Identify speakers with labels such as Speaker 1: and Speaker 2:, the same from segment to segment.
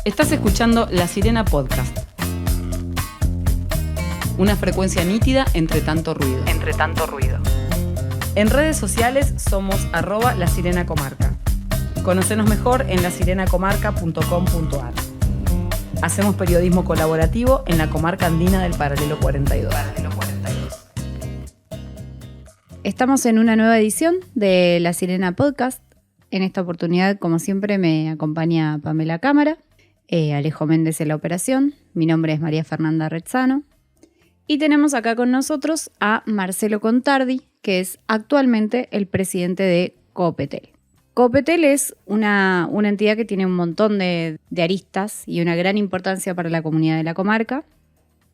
Speaker 1: Estás escuchando La Sirena Podcast. Una frecuencia nítida entre tanto ruido. En redes sociales somos @lasirenacomarca. Conocenos mejor en lasirenacomarca.com.ar. Hacemos periodismo colaborativo en la comarca andina del Paralelo 42.
Speaker 2: Estamos en una nueva edición de La Sirena Podcast. En esta oportunidad, como siempre, me acompaña Pamela Cámara, Alejo Méndez en la operación. Mi nombre es María Fernanda Rezzano. Y tenemos acá con nosotros a Marcelo Contardi, que es actualmente el presidente de Copetel. Copetel es una entidad que tiene un montón de aristas y una gran importancia para la comunidad de la comarca.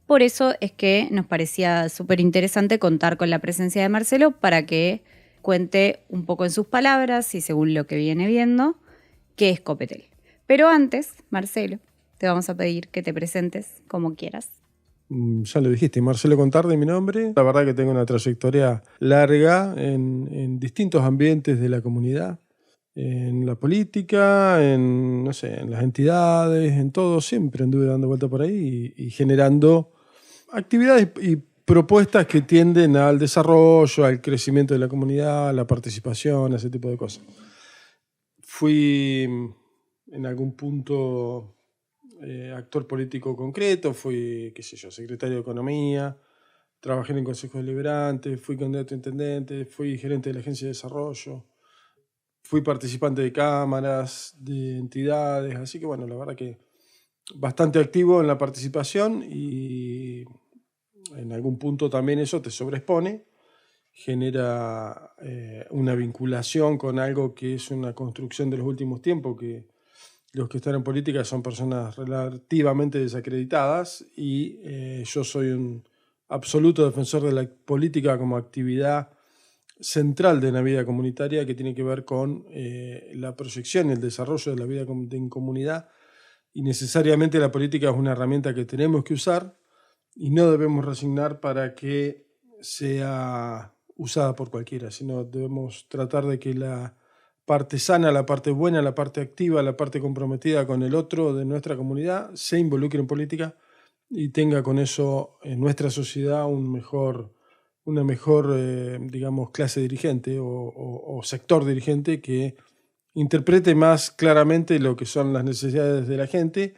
Speaker 2: Por eso es que nos parecía súper interesante contar con la presencia de Marcelo para que cuente un poco en sus palabras y según lo que viene viendo, qué es Copetel. Pero antes, Marcelo, te vamos a pedir que te presentes como quieras.
Speaker 3: Ya lo dijiste, Marcelo Contardi, mi nombre. La verdad que tengo una trayectoria larga en distintos ambientes de la comunidad. En la política, en las entidades, en todo, siempre anduve dando vuelta por ahí y generando actividades y propuestas que tienden al desarrollo, al crecimiento de la comunidad, a la participación, ese tipo de cosas. Fui en algún punto actor político concreto, fui, secretario de Economía, trabajé en el Consejo Deliberante, fui candidato a intendente, fui gerente de la Agencia de Desarrollo. Fui participante de cámaras, de entidades, así que bueno, la verdad que bastante activo en la participación y en algún punto también eso te sobreexpone, genera una vinculación con algo que es una construcción de los últimos tiempos, que los que están en política son personas relativamente desacreditadas y yo soy un absoluto defensor de la política como actividad central de la vida comunitaria que tiene que ver con la proyección y el desarrollo de la vida en comunidad, y necesariamente la política es una herramienta que tenemos que usar y no debemos resignar para que sea usada por cualquiera, sino debemos tratar de que la parte sana, la parte buena, la parte activa, la parte comprometida con el otro de nuestra comunidad se involucre en política y tenga con eso en nuestra sociedad una mejor clase dirigente o sector dirigente que interprete más claramente lo que son las necesidades de la gente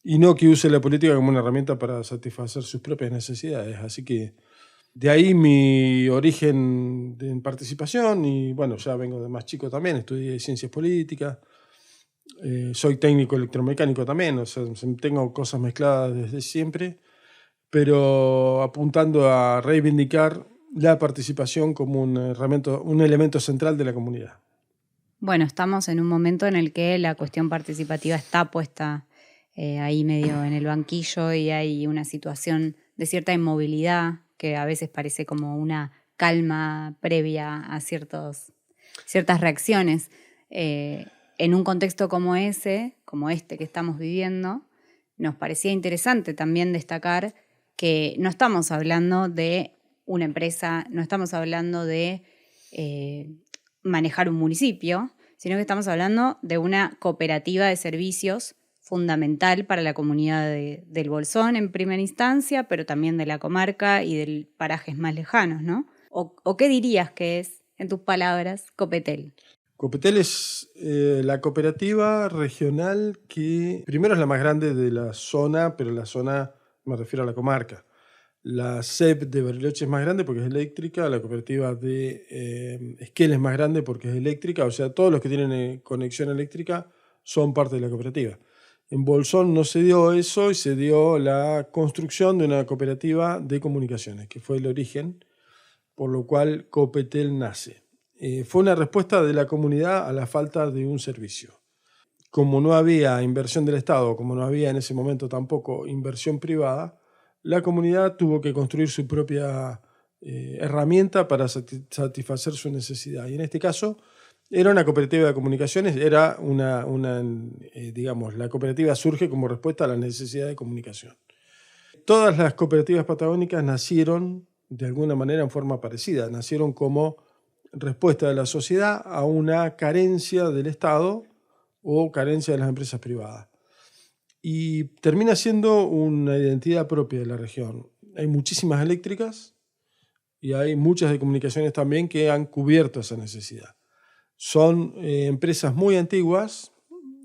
Speaker 3: y no que use la política como una herramienta para satisfacer sus propias necesidades. Así que de ahí mi origen en participación y bueno, ya vengo de más chico también, estudié ciencias políticas, soy técnico electromecánico también, o sea, tengo cosas mezcladas desde siempre, pero apuntando a reivindicar la participación como un elemento central de la comunidad.
Speaker 2: Bueno, estamos en un momento en el que la cuestión participativa está puesta ahí medio en el banquillo y hay una situación de cierta inmovilidad que a veces parece como una calma previa a ciertas reacciones. En un contexto como este que estamos viviendo, nos parecía interesante también destacar que no estamos hablando de una empresa, no estamos hablando de manejar un municipio, sino que estamos hablando de una cooperativa de servicios fundamental para la comunidad del Bolsón en primera instancia, pero también de la comarca y de parajes más lejanos, ¿no? ¿O qué dirías que es, en tus palabras, Copetel?
Speaker 3: Copetel es la cooperativa regional que primero es la más grande de la zona, pero la zona me refiero a la comarca. La CEP de Bariloche es más grande porque es eléctrica, la cooperativa de Esquel es más grande porque es eléctrica, o sea, todos los que tienen conexión eléctrica son parte de la cooperativa. En Bolsón no se dio eso y se dio la construcción de una cooperativa de comunicaciones, que fue el origen, por lo cual Copetel nace. Fue una respuesta de la comunidad a la falta de un servicio. Como no había inversión del Estado, como no había en ese momento tampoco inversión privada, la comunidad tuvo que construir su propia herramienta para satisfacer su necesidad. Y en este caso era una cooperativa de comunicaciones, era la cooperativa surge como respuesta a la necesidad de comunicación. Todas las cooperativas patagónicas nacieron de alguna manera en forma parecida, nacieron como respuesta de la sociedad a una carencia del Estado o carencia de las empresas privadas. y termina siendo una identidad propia de la región. Hay muchísimas eléctricas y hay muchas de comunicaciones también que han cubierto esa necesidad. Son empresas muy antiguas.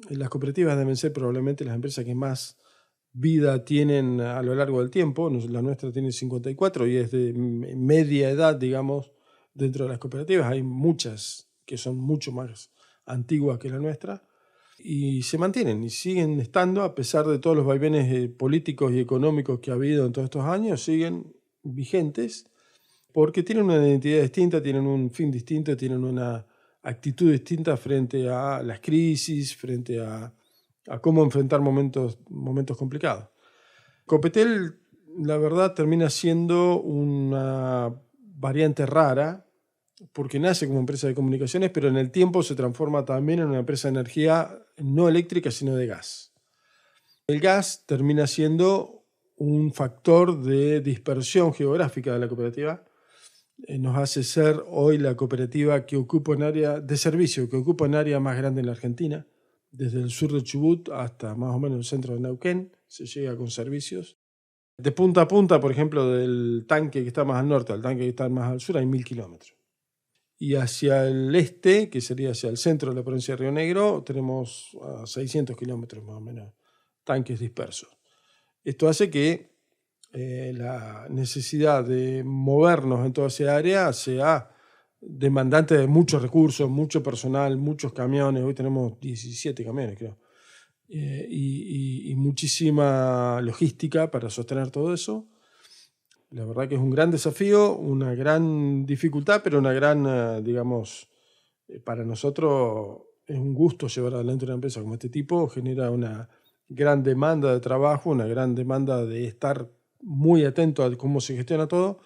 Speaker 3: Las cooperativas deben ser probablemente las empresas que más vida tienen a lo largo del tiempo. La nuestra tiene 54 y es de media edad, digamos, dentro de las cooperativas. Hay muchas que son mucho más antiguas que la nuestra y se mantienen y siguen estando, a pesar de todos los vaivenes políticos y económicos que ha habido en todos estos años, siguen vigentes porque tienen una identidad distinta, tienen un fin distinto, tienen una actitud distinta frente a las crisis, frente a cómo enfrentar momentos complicados. Copetel, la verdad, termina siendo una variante rara, porque nace como empresa de comunicaciones, pero en el tiempo se transforma también en una empresa de energía no eléctrica, sino de gas. El gas termina siendo un factor de dispersión geográfica de la cooperativa. Nos hace ser hoy la cooperativa que ocupa un área de servicio, que ocupa un área más grande en la Argentina, desde el sur de Chubut hasta más o menos el centro de Neuquén, se llega con servicios. De punta a punta, por ejemplo, del tanque que está más al norte al tanque que está más al sur, hay 1000 kilómetros. Y hacia el este, que sería hacia el centro de la provincia de Río Negro, tenemos 600 kilómetros más o menos, tanques dispersos. Esto hace que la necesidad de movernos en toda esa área sea demandante de muchos recursos, mucho personal, muchos camiones. Hoy tenemos 17 camiones, creo. Y muchísima logística para sostener todo eso. La verdad que es un gran desafío, una gran dificultad, pero una gran, digamos, para nosotros es un gusto llevar adelante una empresa como este tipo. Genera una gran demanda de trabajo, una gran demanda de estar muy atento a cómo se gestiona todo.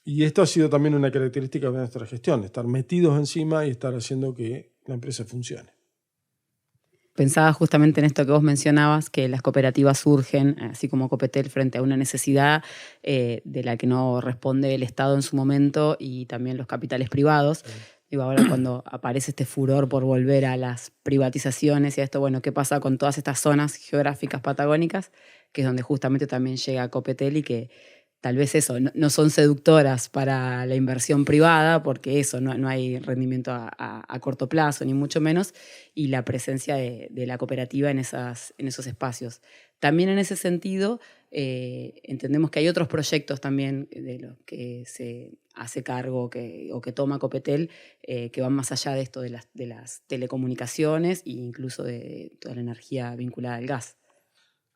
Speaker 3: Y esto ha sido también una característica de nuestra gestión, estar metidos encima y estar haciendo que la empresa funcione.
Speaker 1: Pensaba justamente en esto que vos mencionabas, que las cooperativas surgen, así como Copetel, frente a una necesidad de la que no responde el Estado en su momento y también los capitales privados. Sí. Digo, ahora cuando aparece este furor por volver a las privatizaciones y a esto, bueno, ¿qué pasa con todas estas zonas geográficas patagónicas? Que es donde justamente también llega Copetel y que tal vez eso, no son seductoras para la inversión privada, porque eso, no hay rendimiento a corto plazo, ni mucho menos, y la presencia de la cooperativa en esos espacios. También en ese sentido, entendemos que hay otros proyectos también de los que se hace cargo o que toma Copetel, que van más allá de esto de las telecomunicaciones e incluso de toda la energía vinculada al gas.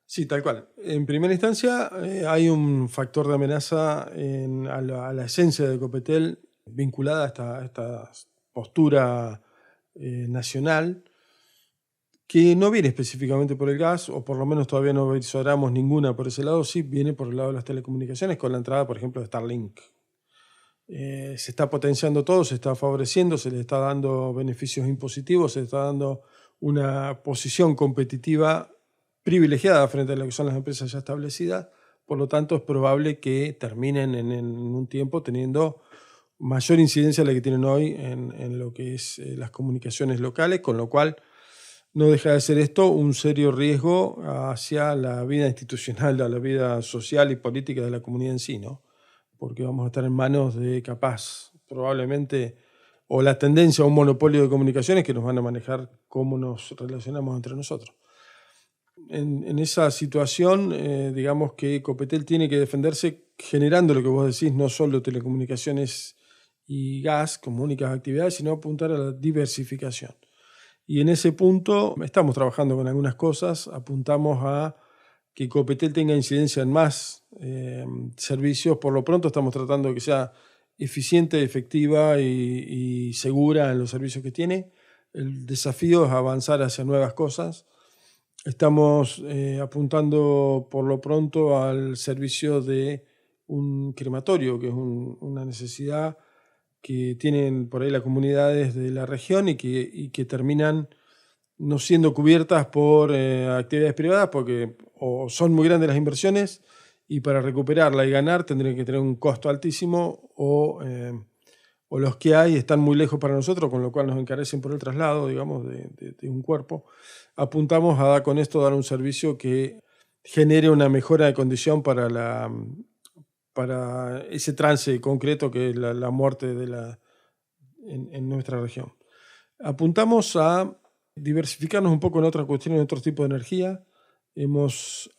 Speaker 3: Sí, tal cual. En primera instancia, hay un factor de amenaza a la esencia de Copetel vinculada a esta postura nacional que no viene específicamente por el gas, o por lo menos todavía no visoramos ninguna por ese lado. Sí viene por el lado de las telecomunicaciones con la entrada, por ejemplo, de Starlink. Se está potenciando todo, se está favoreciendo, se le está dando beneficios impositivos, se le está dando una posición competitiva privilegiada frente a lo que son las empresas ya establecidas. Por lo tanto, es probable que terminen en un tiempo teniendo mayor incidencia de la que tienen hoy en lo que es las comunicaciones locales, con lo cual no deja de ser esto un serio riesgo hacia la vida institucional, a la vida social y política de la comunidad en sí, ¿no? Porque vamos a estar en manos de probablemente, o la tendencia a un monopolio de comunicaciones que nos van a manejar cómo nos relacionamos entre nosotros. En esa situación, digamos que Copetel tiene que defenderse generando lo que vos decís, no solo telecomunicaciones y gas como únicas actividades, sino apuntar a la diversificación. Y en ese punto estamos trabajando con algunas cosas, apuntamos a que Copetel tenga incidencia en más servicios. Por lo pronto estamos tratando de que sea eficiente, efectiva y segura en los servicios que tiene. El desafío es avanzar hacia nuevas cosas. Estamos apuntando por lo pronto al servicio de un crematorio, que es una necesidad que tienen por ahí las comunidades de la región y que terminan no siendo cubiertas por actividades privadas porque o son muy grandes las inversiones y para recuperarla y ganar tendrían que tener un costo altísimo o o los que hay están muy lejos para nosotros, con lo cual nos encarecen por el traslado, digamos, de un cuerpo. Apuntamos a con esto dar un servicio que genere una mejora de condición para ese trance concreto que es la muerte en nuestra región. Apuntamos a diversificarnos un poco en otras cuestiones, en otros tipos de energía. Hemos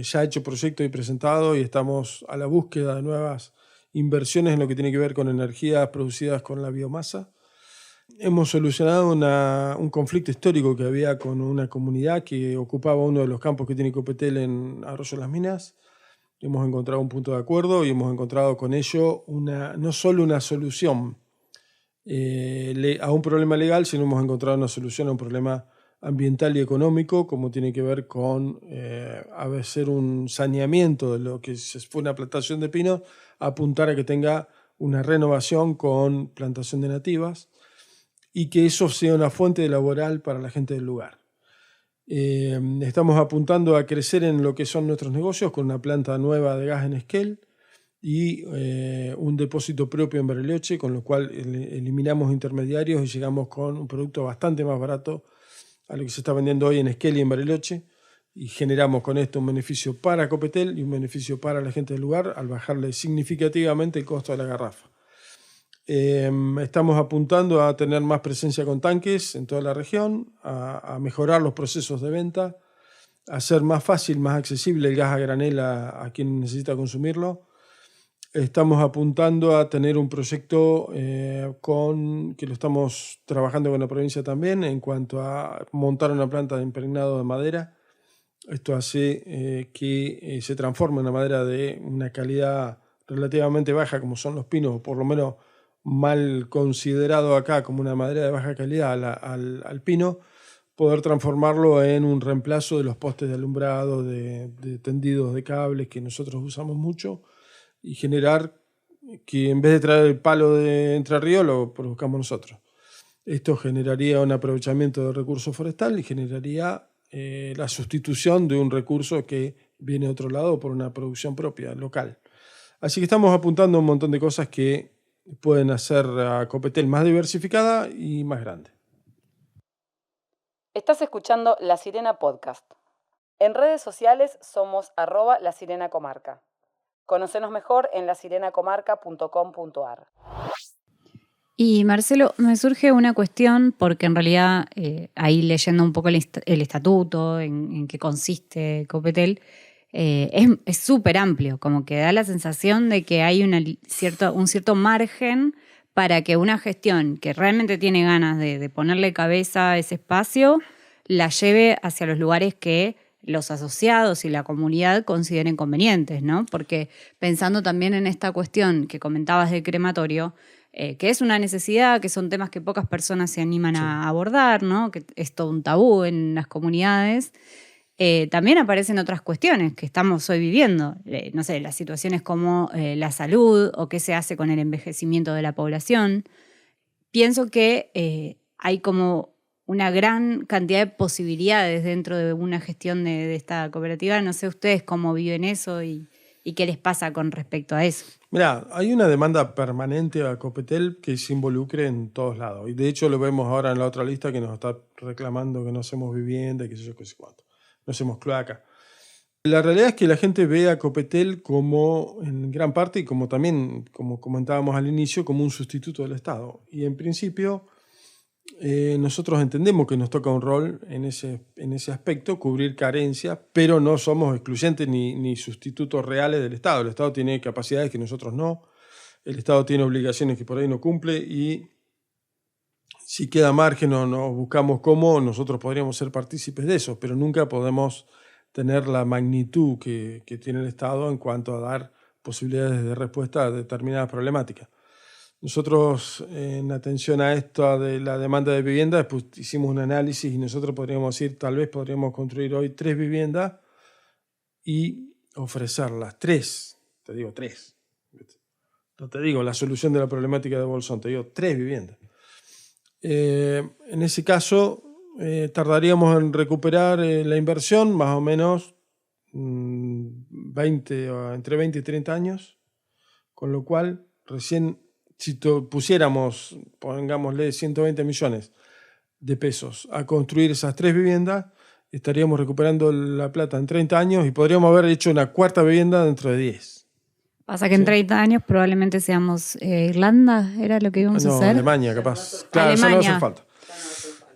Speaker 3: ya hecho proyectos y presentado y estamos a la búsqueda de nuevas inversiones en lo que tiene que ver con energías producidas con la biomasa. Hemos solucionado un conflicto histórico que había con una comunidad que ocupaba uno de los campos que tiene Copetel en Arroyo Las Minas. Hemos encontrado un punto de acuerdo y hemos encontrado con ello no solo una solución a un problema legal, sino hemos encontrado una solución a un problema ambiental y económico, como tiene que ver con hacer un saneamiento de lo que fue una plantación de pinos, apuntar a que tenga una renovación con plantación de nativas y que eso sea una fuente laboral para la gente del lugar. Estamos apuntando a crecer en lo que son nuestros negocios con una planta nueva de gas en Esquel y un depósito propio en Bariloche, con lo cual eliminamos intermediarios y llegamos con un producto bastante más barato a lo que se está vendiendo hoy en Esquel y en Bariloche, y generamos con esto un beneficio para Copetel y un beneficio para la gente del lugar al bajarle significativamente el costo de la garrafa. Estamos apuntando a tener más presencia con tanques en toda la región, a mejorar los procesos de venta, a hacer más fácil, más accesible el gas a granel a quien necesita consumirlo. Estamos apuntando a tener un proyecto que lo estamos trabajando con la provincia también en cuanto a montar una planta de impregnado de madera. Esto hace que se transforme en una madera de una calidad relativamente baja, como son los pinos, o por lo menos mal considerado acá como una madera de baja calidad al pino, poder transformarlo en un reemplazo de los postes de alumbrado, de tendidos de cables que nosotros usamos mucho, y generar que en vez de traer el palo de Entre Ríos lo produzcamos nosotros. Esto generaría un aprovechamiento del recurso forestal y generaría la sustitución de un recurso que viene de otro lado por una producción propia, local. Así que estamos apuntando a un montón de cosas que pueden hacer a Copetel más diversificada y más grande.
Speaker 1: Estás escuchando La Sirena Podcast. En redes sociales somos @LaSirenaComarca. Conocenos mejor en lasirenacomarca.com.ar.
Speaker 2: Y Marcelo, me surge una cuestión porque en realidad ahí leyendo un poco el estatuto, en qué consiste Copetel, es súper amplio, como que da la sensación de que hay un cierto margen para que una gestión que realmente tiene ganas de ponerle cabeza a ese espacio la lleve hacia los lugares que los asociados y la comunidad consideren convenientes, ¿no? Porque pensando también en esta cuestión que comentabas del crematorio, que es una necesidad, que son temas que pocas personas se animan a abordar, ¿no? Que es todo un tabú en las comunidades. También aparecen otras cuestiones que estamos hoy viviendo, no sé, las situaciones como la salud o qué se hace con el envejecimiento de la población. Pienso que hay como una gran cantidad de posibilidades dentro de una gestión de esta cooperativa. No sé ustedes cómo viven eso y qué les pasa con respecto a eso.
Speaker 3: Mirá, hay una demanda permanente a Copetel que se involucre en todos lados. Y de hecho lo vemos ahora en la otra lista que nos está reclamando que no hacemos vivienda y qué sé yo, qué sé cuánto. No hacemos cloaca. La realidad es que la gente ve a Copetel como, en gran parte, y como también, como comentábamos al inicio, como un sustituto del Estado. Y en principio nosotros entendemos que nos toca un rol en ese aspecto, cubrir carencias, pero no somos excluyentes ni sustitutos reales del Estado. El Estado tiene capacidades que nosotros no. El Estado tiene obligaciones que por ahí no cumple y si queda margen o nos buscamos cómo, nosotros podríamos ser partícipes de eso, pero nunca podemos tener la magnitud que tiene el Estado en cuanto a dar posibilidades de respuesta a determinadas problemáticas. Nosotros, en atención a esto de la demanda de vivienda, después hicimos un análisis y nosotros podríamos decir, tal vez podríamos construir hoy 3 viviendas y ofrecerlas. 3, te digo 3. No te digo la solución de la problemática de Bolsón, te digo 3 viviendas. En ese caso, tardaríamos en recuperar la inversión más o menos entre 20 y 30 años, con lo cual recién si pusiéramos, pongámosle 120 millones de pesos a construir esas 3 viviendas, estaríamos recuperando la plata en 30 años y podríamos haber hecho una 4ª vivienda dentro de 10.
Speaker 2: Pasa que en 30 años probablemente seamos Irlanda, ¿era lo que íbamos a hacer?
Speaker 3: Alemania, capaz. Claro,
Speaker 2: Alemania.
Speaker 3: eso no hace falta.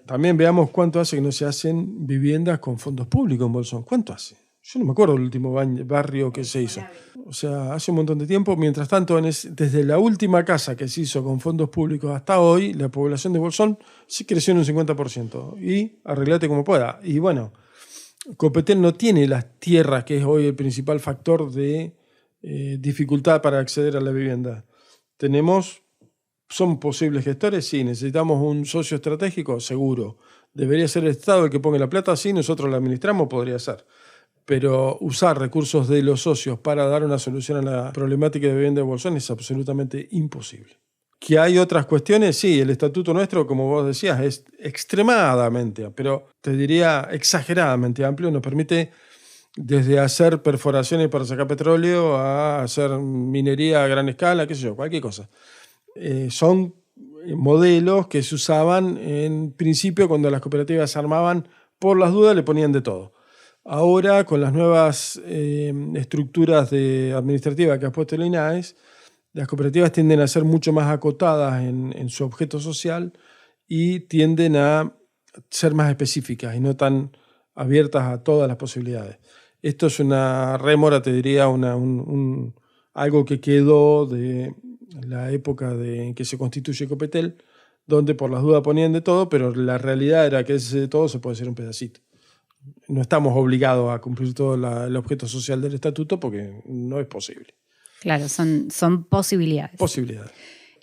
Speaker 3: También veamos cuánto hace que no se hacen viviendas con fondos públicos en Bolsón. ¿Cuánto hace? Yo no me acuerdo del último barrio que se hizo. O sea, hace un montón de tiempo. Mientras tanto, desde la última casa que se hizo con fondos públicos hasta hoy, la población de Bolsón sí creció en un 50%. Y arreglate como pueda. Y bueno, Copetel no tiene las tierras, que es hoy el principal factor de dificultad para acceder a la vivienda. ¿Son posibles gestores? Sí. ¿Necesitamos un socio estratégico? Seguro. ¿Debería ser el Estado el que ponga la plata? Sí, nosotros la administramos, podría ser. Pero usar recursos de los socios para dar una solución a la problemática de vivienda de Bolsón es absolutamente imposible. ¿Que hay otras cuestiones? Sí, el estatuto nuestro, como vos decías, es extremadamente, pero te diría exageradamente amplio. Nos permite desde hacer perforaciones para sacar petróleo a hacer minería a gran escala, qué sé yo, cualquier cosa. Son modelos que se usaban en principio cuando las cooperativas se armaban, por las dudas le ponían de todo. Ahora, con las nuevas estructuras administrativas que ha puesto el INAES, las cooperativas tienden a ser mucho más acotadas en su objeto social y tienden a ser más específicas y no tan abiertas a todas las posibilidades. Esto es una rémora, te diría, algo que quedó de la época en que se constituye Copetel, donde por las dudas ponían de todo, pero la realidad era que ese de todo se puede hacer un pedacito. No estamos obligados a cumplir todo el objeto social del estatuto porque no es posible.
Speaker 2: Claro, son posibilidades.
Speaker 3: Posibilidades.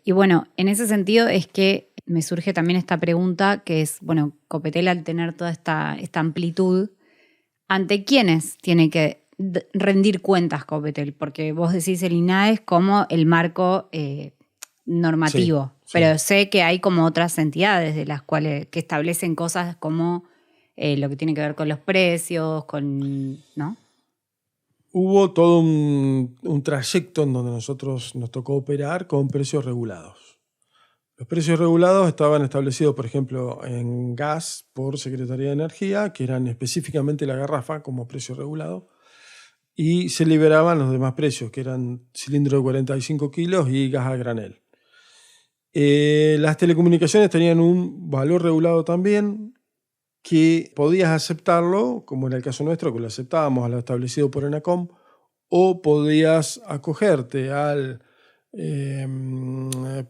Speaker 2: Y bueno, en ese sentido es que me surge también esta pregunta que es, bueno, Copetel al tener toda esta amplitud, ¿ante quiénes tiene que rendir cuentas Copetel? Porque vos decís el INAES como el marco normativo, sí. Pero sé que hay como otras entidades de las cuales que establecen cosas como lo que tiene que ver con los precios, ¿no?
Speaker 3: Hubo todo un trayecto en donde nosotros nos tocó operar con precios regulados. Los precios regulados estaban establecidos, por ejemplo, en gas por Secretaría de Energía, que eran específicamente la garrafa como precio regulado, y se liberaban los demás precios, que eran cilindro de 45 kilos y gas a granel. Las telecomunicaciones tenían un valor regulado también, que podías aceptarlo, como en el caso nuestro, que lo aceptábamos a lo establecido por ENACOM, o podías acogerte al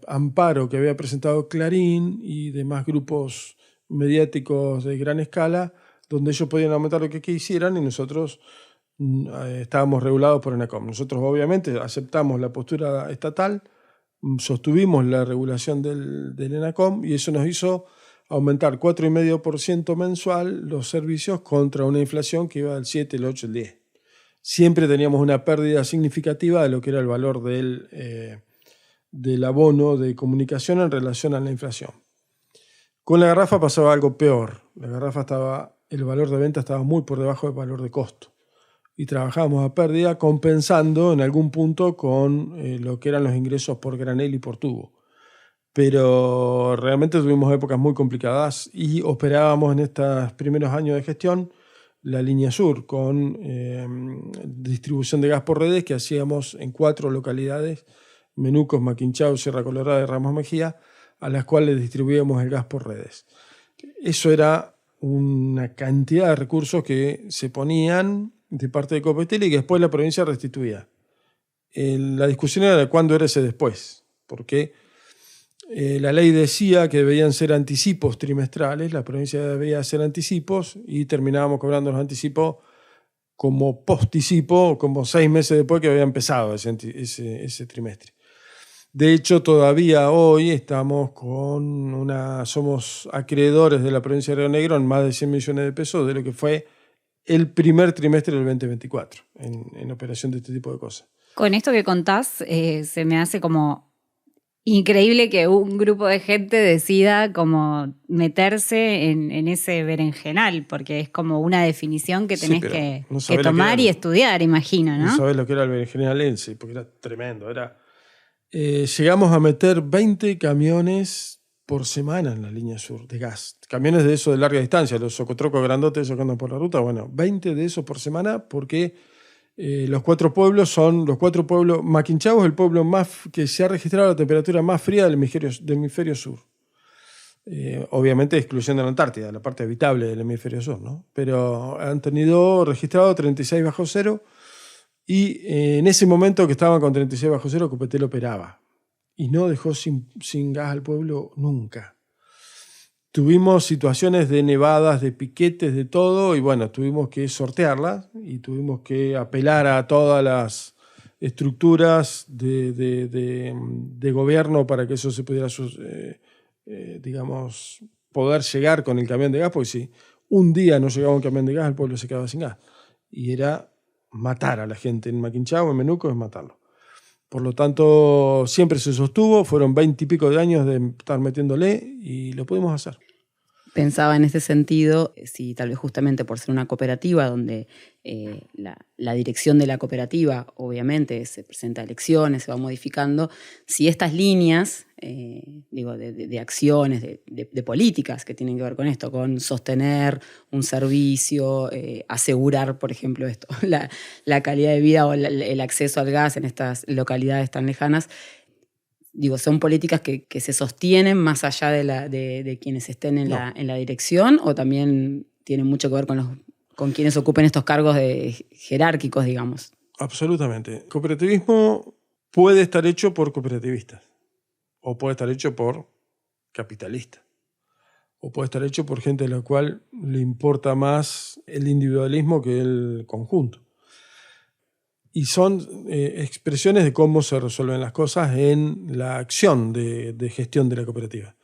Speaker 3: amparo que había presentado Clarín y demás grupos mediáticos de gran escala, donde ellos podían aumentar lo que quisieran y nosotros estábamos regulados por ENACOM. Nosotros obviamente aceptamos la postura estatal, sostuvimos la regulación del ENACOM y eso nos hizo aumentar 4,5% mensual los servicios contra una inflación que iba del 7, el 8, el 10. Siempre teníamos una pérdida significativa de lo que era el valor del abono de comunicación en relación a la inflación. Con la garrafa pasaba algo peor. El valor de venta estaba muy por debajo del valor de costo. Y trabajábamos a pérdida compensando en algún punto con lo que eran los ingresos por granel y por tubo. Pero realmente tuvimos épocas muy complicadas y operábamos en estos primeros años de gestión la línea sur con distribución de gas por redes que hacíamos en 4 localidades, Menucos, Maquinchao, Sierra Colorada y Ramos Mejía, a las cuales distribuíamos el gas por redes. Eso era una cantidad de recursos que se ponían de parte de Copetel y que después la provincia restituía. La discusión era de cuándo era ese después, porque la ley decía que debían ser anticipos trimestrales, la provincia debía hacer anticipos y terminábamos cobrando los anticipos como posticipo, como 6 meses después que había empezado ese trimestre. De hecho, todavía hoy somos acreedores de la provincia de Río Negro en más de 100 millones de pesos de lo que fue el primer trimestre del 2024 en operación de este tipo de cosas.
Speaker 2: Con esto que contás, se me hace como increíble que un grupo de gente decida como meterse en ese berenjenal, porque es como una definición que tenés que tomar y estudiar, imagino, ¿no?
Speaker 3: No sabés lo que era el berenjenalense, porque era tremendo. llegamos a meter 20 camiones por semana en la línea sur de gas. Camiones de eso de larga distancia, los socotrocos grandotes esos que andan por la ruta, bueno, 20 de esos por semana porque los 4 pueblos son los 4 pueblos. Maquinchao es el pueblo más que se ha registrado la temperatura más fría del hemisferio sur. Obviamente excluyendo la Antártida, la parte habitable del hemisferio sur, ¿no? Pero han tenido registrado 36 bajo cero y en ese momento que estaban con 36 bajo cero, Copetel operaba y no dejó sin gas al pueblo nunca. Tuvimos situaciones de nevadas, de piquetes, de todo, y bueno, tuvimos que sortearlas y tuvimos que apelar a todas las estructuras de gobierno para que eso se pudiera digamos, poder llegar con el camión de gas, porque si un día no llegaba un camión de gas, el pueblo se quedaba sin gas. Y era matar a la gente en Maquinchao, en Menuco, es matarlo. Por lo tanto, siempre se sostuvo, fueron 20 y pico de años de estar metiéndole y lo pudimos hacer.
Speaker 1: Pensaba en ese sentido, si tal vez justamente por ser una cooperativa donde la dirección de la cooperativa obviamente se presenta a elecciones, se va modificando, si estas líneas de acciones, de políticas que tienen que ver con esto, con sostener un servicio, asegurar, por ejemplo, esto, la calidad de vida o el acceso al gas en estas localidades tan lejanas, son políticas que se sostienen más allá de quienes estén en la dirección, o también tienen mucho que ver con quienes ocupen estos cargos jerárquicos, digamos.
Speaker 3: Absolutamente. Cooperativismo puede estar hecho por cooperativistas, o puede estar hecho por capitalistas, o puede estar hecho por gente a la cual le importa más el individualismo que el conjunto. Y son expresiones de cómo se resuelven las cosas en la acción de gestión de la cooperativa.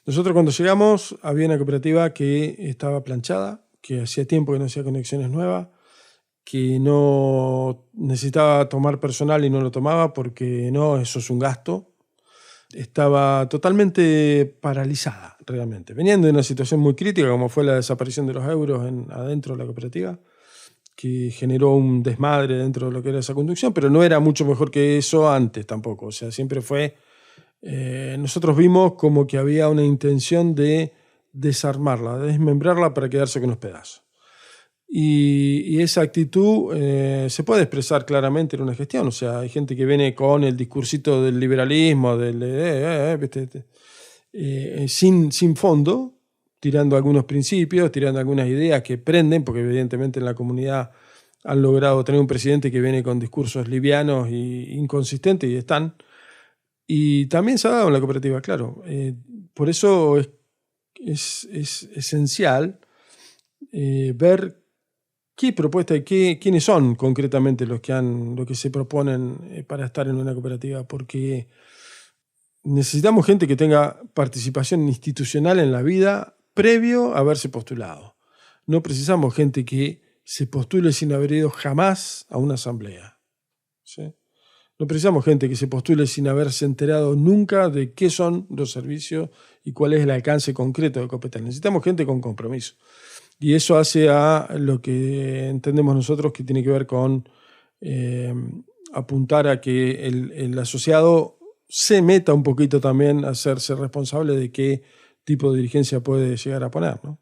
Speaker 3: Nosotros cuando llegamos había una cooperativa que estaba planchada, que hacía tiempo que no hacía conexiones nuevas, que no necesitaba tomar personal y no lo tomaba porque no, eso es un gasto. Estaba totalmente paralizada realmente. Venían de una situación muy crítica como fue la desaparición de los euros adentro de la cooperativa, que generó un desmadre dentro de lo que era esa conducción, pero no era mucho mejor que eso antes tampoco. O sea, siempre fue... nosotros vimos como que había una intención de desarmarla, de desmembrarla para quedarse con los pedazos. Y esa actitud se puede expresar claramente en una gestión. O sea, hay gente que viene con el discursito del liberalismo, sin fondo, tirando algunos principios, tirando algunas ideas que prenden, porque evidentemente en la comunidad han logrado tener un presidente que viene con discursos livianos e inconsistentes, y están. Y también se ha dado en la cooperativa, claro. Por eso es esencial ver qué propuesta y quiénes son concretamente los que se proponen para estar en una cooperativa, porque necesitamos gente que tenga participación institucional en la vida previo a haberse postulado. No precisamos gente que se postule sin haber ido jamás a una asamblea, ¿sí? No precisamos gente que se postule sin haberse enterado nunca de qué son los servicios y cuál es el alcance concreto de Copetel. Necesitamos gente con compromiso. Y eso hace a lo que entendemos nosotros que tiene que ver con apuntar a que el asociado se meta un poquito también a hacerse responsable de qué tipo de dirigencia puede llegar a poner, ¿no?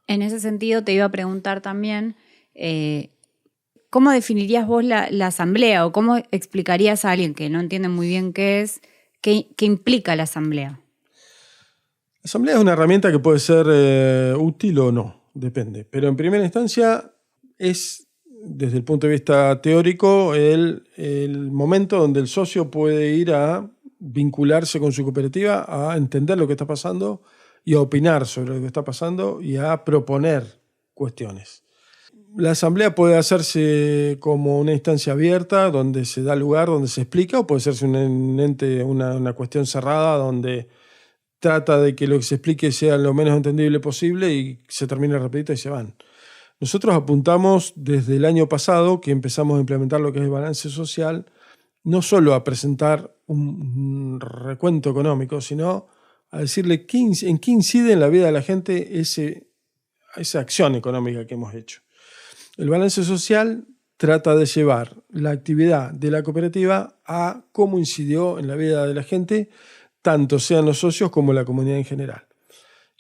Speaker 2: En ese sentido te iba a preguntar también, ¿cómo definirías vos la asamblea o cómo explicarías a alguien que no entiende muy bien qué es, qué implica la asamblea?
Speaker 3: La asamblea es una herramienta que puede ser útil o no, depende. Pero en primera instancia es, desde el punto de vista teórico, el momento donde el socio puede ir a vincularse con su cooperativa, a entender lo que está pasando y a opinar sobre lo que está pasando y a proponer cuestiones. La asamblea puede hacerse como una instancia abierta donde se da lugar, donde se explica, o puede hacerse una cuestión cerrada donde trata de que lo que se explique sea lo menos entendible posible y se termina rapidito y se van. Nosotros apuntamos desde el año pasado que empezamos a implementar lo que es el balance social, no solo a presentar un recuento económico, sino a decirle en qué incide en la vida de la gente esa acción económica que hemos hecho. El balance social trata de llevar la actividad de la cooperativa a cómo incidió en la vida de la gente, tanto sean los socios como la comunidad en general.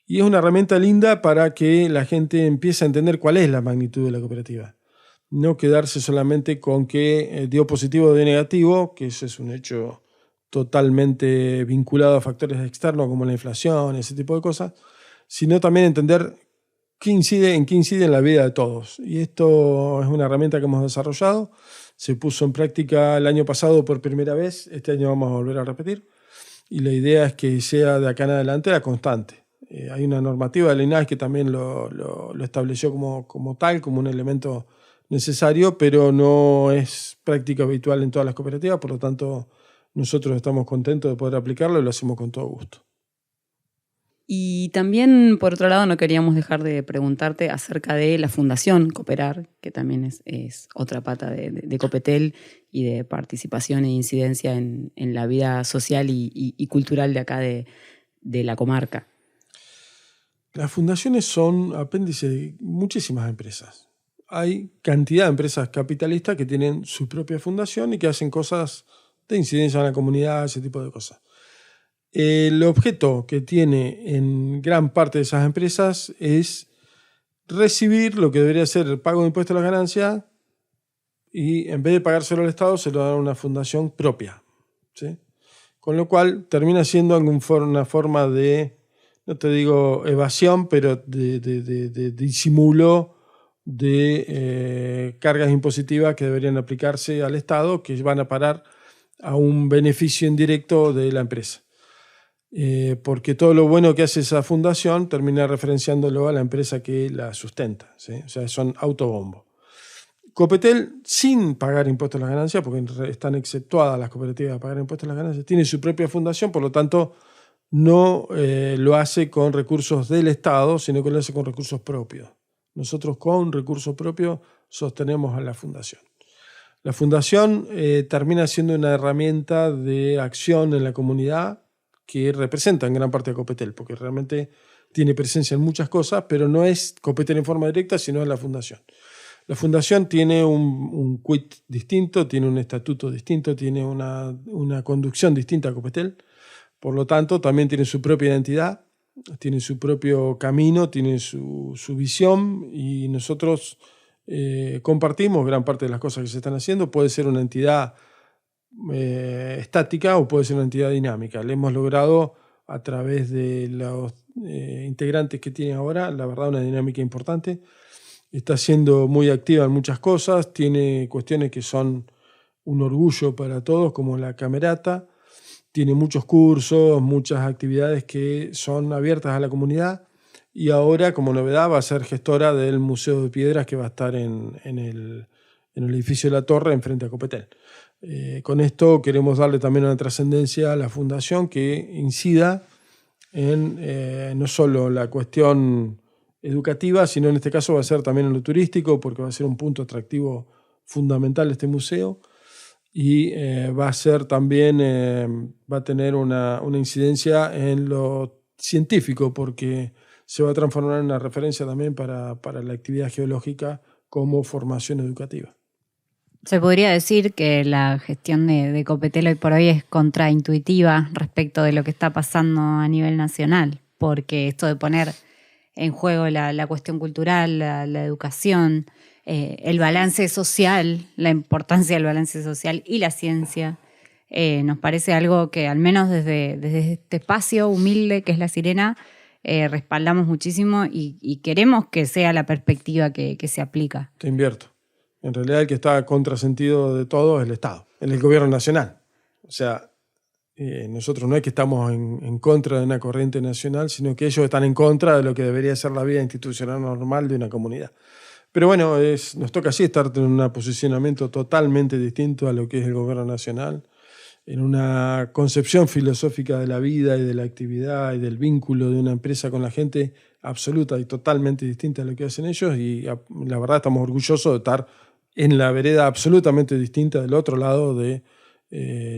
Speaker 3: Y es una herramienta linda para que la gente empiece a entender cuál es la magnitud de la cooperativa. No quedarse solamente con que dio positivo o dio negativo, que eso es un hecho totalmente vinculado a factores externos como la inflación, ese tipo de cosas, sino también entender en qué incide en la vida de todos. Y esto es una herramienta que hemos desarrollado, se puso en práctica el año pasado por primera vez, este año vamos a volver a repetir, y la idea es que sea de acá en adelante la constante. Hay una normativa del INAH que también lo estableció como tal, como un elemento necesario, pero no es práctica habitual en todas las cooperativas, por lo tanto nosotros estamos contentos de poder aplicarlo y lo hacemos con todo gusto.
Speaker 1: Y también, por otro lado, no queríamos dejar de preguntarte acerca de la Fundación Cooperar, que también es otra pata de Copetel y de participación e incidencia en la vida social y cultural de acá de la comarca.
Speaker 3: Las fundaciones son apéndice de muchísimas empresas. Hay cantidad de empresas capitalistas que tienen su propia fundación y que hacen cosas de incidencia en la comunidad, ese tipo de cosas. El objeto que tiene en gran parte de esas empresas es recibir lo que debería ser el pago de impuestos a la ganancia y en vez de pagárselo al Estado se lo dan a una fundación propia, ¿sí? Con lo cual termina siendo una forma de, no te digo evasión, pero de disimulo de cargas impositivas que deberían aplicarse al Estado, que van a parar a un beneficio indirecto de la empresa. Porque todo lo bueno que hace esa fundación termina referenciándolo a la empresa que la sustenta, ¿sí? O sea, son autobombo. Copetel, sin pagar impuestos a las ganancias, porque están exceptuadas las cooperativas de pagar impuestos a las ganancias, tiene su propia fundación, por lo tanto no lo hace con recursos del Estado, sino que lo hace con recursos propios. Nosotros con recursos propios sostenemos a la fundación. La fundación termina siendo una herramienta de acción en la comunidad que representa en gran parte a Copetel, porque realmente tiene presencia en muchas cosas, pero no es Copetel en forma directa, sino en la fundación. La fundación tiene un quit distinto, tiene un estatuto distinto, tiene una conducción distinta a Copetel, por lo tanto también tiene su propia identidad, tiene su propio camino, tiene su visión y nosotros compartimos gran parte de las cosas que se están haciendo. Puede ser una entidad estática o puede ser una entidad dinámica. Le hemos logrado a través de los integrantes que tiene ahora, la verdad, una dinámica importante. Está siendo muy activa en muchas cosas, tiene cuestiones que son un orgullo para todos, como la camerata, tiene muchos cursos, muchas actividades que son abiertas a la comunidad y ahora, como novedad, va a ser gestora del Museo de Piedras que va a estar en el edificio de la Torre, enfrente a Copetel. Con esto queremos darle también una trascendencia a la fundación que incida en no solo la cuestión educativa, sino en este caso va a ser también en lo turístico, porque va a ser un punto atractivo fundamental este museo y va a ser también, va a tener una incidencia en lo científico, porque se va a transformar en una referencia también para la actividad geológica como formación educativa.
Speaker 2: Se podría decir que la gestión de Copetel hoy por hoy es contraintuitiva respecto de lo que está pasando a nivel nacional, porque esto de poner en juego la cuestión cultural, la educación, el balance social, la importancia del balance social y la ciencia, nos parece algo que al menos desde este espacio humilde que es La Sirena, respaldamos muchísimo y queremos que sea la perspectiva que se aplica.
Speaker 3: Te invierto. En realidad el que está a contrasentido de todo es el Estado, es el gobierno nacional. O sea, nosotros no es que estamos en contra de una corriente nacional, sino que ellos están en contra de lo que debería ser la vida institucional normal de una comunidad. Pero bueno, nos toca así estar en un posicionamiento totalmente distinto a lo que es el gobierno nacional, en una concepción filosófica de la vida y de la actividad y del vínculo de una empresa con la gente absoluta y totalmente distinta a lo que hacen ellos, y la verdad estamos orgullosos de estar en la vereda absolutamente distinta del otro lado de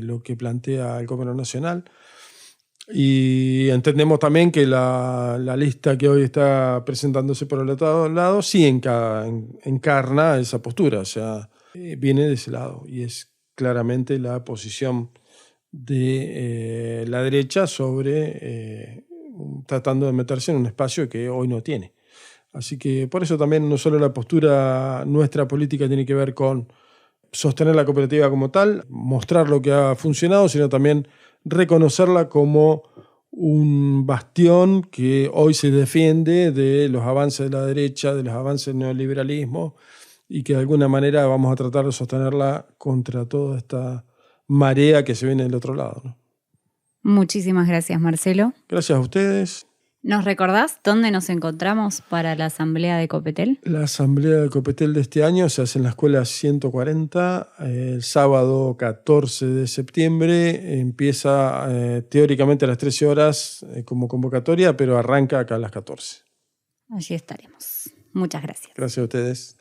Speaker 3: lo que plantea el gobierno nacional. Y entendemos también que la lista que hoy está presentándose por el otro lado sí encarna esa postura. O sea, viene de ese lado y es claramente la posición de la derecha sobre tratando de meterse en un espacio que hoy no tiene. Así que por eso también no solo la postura nuestra política tiene que ver con sostener la cooperativa como tal, mostrar lo que ha funcionado, sino también reconocerla como un bastión que hoy se defiende de los avances de la derecha, de los avances del neoliberalismo, y que de alguna manera vamos a tratar de sostenerla contra toda esta marea que se viene del otro lado, ¿no?
Speaker 2: Muchísimas gracias, Marcelo.
Speaker 3: Gracias a ustedes.
Speaker 2: ¿Nos recordás dónde nos encontramos para la asamblea de Copetel?
Speaker 3: La asamblea de Copetel de este año se hace en la escuela 140, el sábado 14 de septiembre. Empieza teóricamente a las 13 horas como convocatoria, pero arranca acá a las 14.
Speaker 2: Allí estaremos. Muchas gracias.
Speaker 3: Gracias a ustedes.